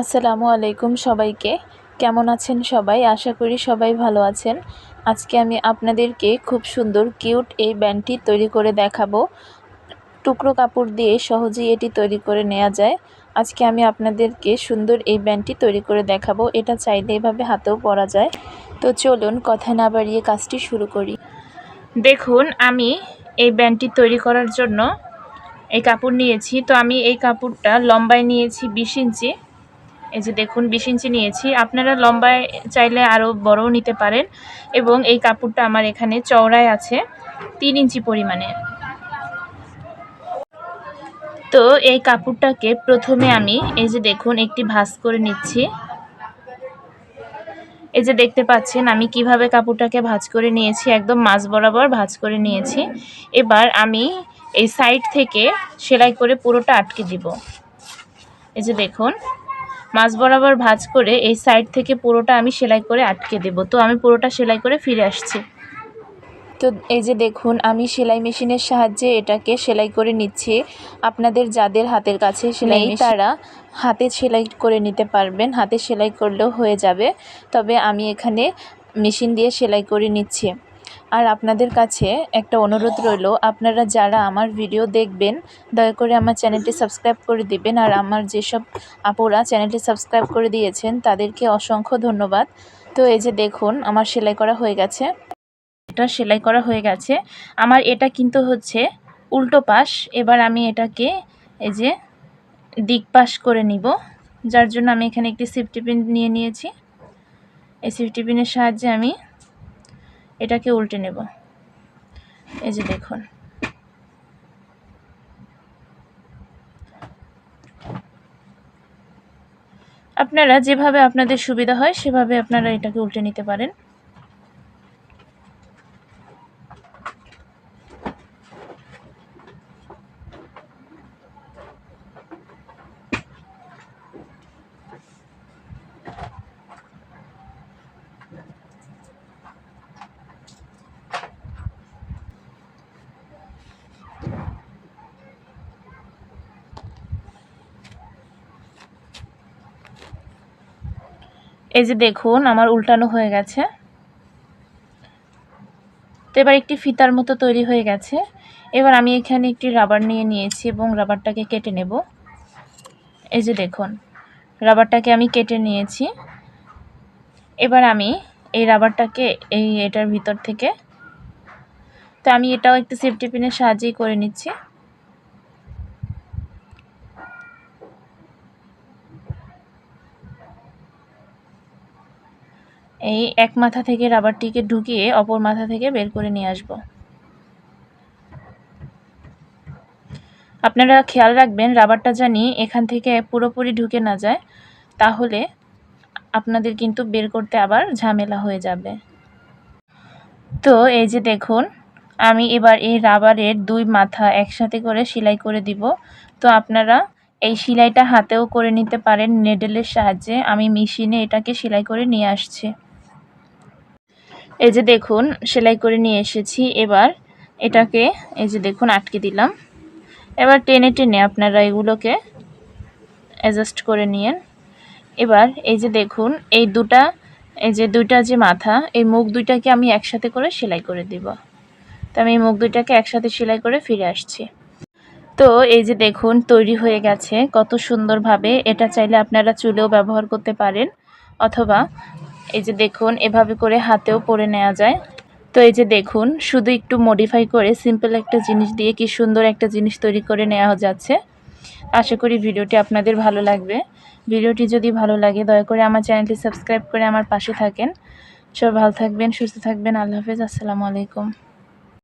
আসসালামু আলাইকুম সবাইকে। কেমন আছেন সবাই? আশা করি সবাই ভালো আছেন। আজকে আমি আপনাদেরকে খুব সুন্দর কিউট এই ব্যান্ডটি তৈরি করে দেখাবো। টুকরো কাপড় দিয়ে সহজেই এটি তৈরি করে নেওয়া যায়। আজকে আমি আপনাদেরকে সুন্দর এই ব্যান্ডটি তৈরি করে দেখাবো। এটা চাইলে এভাবে হাতেও পরা যায়। তো চলুন কথা না বাড়িয়ে কাজটি শুরু করি। দেখুন, আমি এই ব্যান্ডটি তৈরি করার জন্য এই কাপড় নিয়েছি। তো আমি এই কাপড়টা লম্বায় নিয়েছি 20 ইঞ্চি। এই যে দেখুন 20 ইঞ্চি নিয়েছি। আপনারা লম্বায় চাইলে আরও বড়ও নিতে পারেন। এবং এই কাপড়টা আমার এখানে চওড়ায় আছে 3 ইঞ্চি পরিমাণে। তো এই কাপড়টাকে প্রথমে আমি এই যে দেখুন একটি ভাঁজ করে নিচ্ছি। এই যে দেখতে পাচ্ছেন আমি কিভাবে কাপড়টাকে ভাঁজ করে নিয়েছি, একদম মাঝ বরাবর ভাঁজ করে নিয়েছি। এবার আমি এই সাইড থেকে সেলাই করে পুরোটা আটকে দিব। এই যে দেখুন মাঝ বরাবর ভাঁজ করে এই সাইড থেকে পুরোটা আমি সেলাই করে আটকে দেব। তো আমি পুরোটা সেলাই করে ফিরে আসছি। তো এই যে দেখুন আমি সেলাই মেশিনের সাহায্যে এটাকে সেলাই করে নিচ্ছি। আপনাদের যাদের হাতের কাছে সেলাই মেশিন তারা হাতে সেলাই করে নিতে পারবেন, হাতে সেলাই করলেও হয়ে যাবে। তবে আমি এখানে মেশিন দিয়ে সেলাই করে নিচ্ছি। আর আপনাদের কাছে একটা অনুরোধ রইল, আপনারা যারা আমার ভিডিও দেখবেন দয়া করে আমার চ্যানেলটি সাবস্ক্রাইব করে দিবেন। আর আমার যেসব আপুরা চ্যানেলটি সাবস্ক্রাইব করে দিয়েছেন তাদেরকে অসংখ্য ধন্যবাদ। তো এই যে দেখুন আমার সেলাই করা হয়ে গেছে। এটা সেলাই করা হয়ে গেছে। আমার এটা কিন্তু হচ্ছে উল্টো পাশ। এবার আমি এটাকে এই যে দিক পাশ করে নিব, যার জন্য আমি এখানে একটি সেফটি পিন নিয়ে নিয়েছি। এই সেফটি পিনের সাহায্যে আমি এটাকে উল্টে নেব। এই যে দেখুন আপনারা যেভাবে আপনাদের সুবিধা হয় সেভাবে আপনারা এটাকে উল্টে নিতে পারেন। এই যে দেখুন আমার উল্টানো হয়ে গেছে। তো এবার একটি ফিতার মতো তৈরি হয়ে গেছে। এবার আমি এখানে একটি রাবার নিয়ে নিয়েছি এবং রাবারটাকে কেটে নেব। এই যে দেখুন রাবারটাকে আমি কেটে নিয়েছি। এবার আমি এই রাবারটাকে এটার ভিতর থেকে, তো আমি এটাও একটু সেফটি পিনের সাহায্যেই করে নিচ্ছি। এই এক মাথা থেকে রাবারটিকে ঢুকিয়ে অপর মাথা থেকে বের করে নিয়ে আসব। আপনারা খেয়াল রাখবেন রাবারটা জানি এখান থেকে পুরোপুরি ঢুকে না যায়, তাহলে আপনাদের কিন্তু বের করতে আবার ঝামেলা হয়ে যাবে। তো এই যে দেখুন আমি এবার এই রাবারের দুই মাথা একসাথে করে সেলাই করে দিব। তো আপনারা এই সেলাইটা হাতেও করে নিতে পারেন নেডেলের সাহায্যে। আমি মেশিনে এটাকে সেলাই করে নিয়ে আসছি। এই যে দেখুন সেলাই করে নিয়ে এসেছি। এবার এটাকে এই যে দেখুন আটকে দিলাম। এবার টেনে টেনে আপনারা এগুলোকে অ্যাডজাস্ট করে নিন। এবার এই যে দেখুন এই দুইটা যে মাথা, এই মুখ দুইটাকে আমি একসাথে করে সেলাই করে দিব। তো আমি এই মুখ দুইটাকে একসাথে সেলাই করে ফিরে আসছি। তো এই যে দেখুন তৈরি হয়ে গেছে কত সুন্দরভাবে। এটা চাইলে আপনারা চুলেও ব্যবহার করতে পারেন, অথবা এই যে দেখুন এভাবে করে হাতেও পরে নেওয়া যায়। তো এই যে দেখুন শুধু একটু মডিফাই করে সিম্পল একটা জিনিস দিয়ে কি সুন্দর একটা জিনিস তৈরি করে নেওয়া যাচ্ছে। আশা করি ভিডিওটি আপনাদের ভালো লাগবে। ভিডিওটি যদি ভালো লাগে দয়া করে আমার চ্যানেলটি সাবস্ক্রাইব করে আমার পাশে থাকেন। সবাই ভালো থাকবেন, সুস্থ থাকবেন। আল্লাহ হাফেজ। আসসালামু আলাইকুম।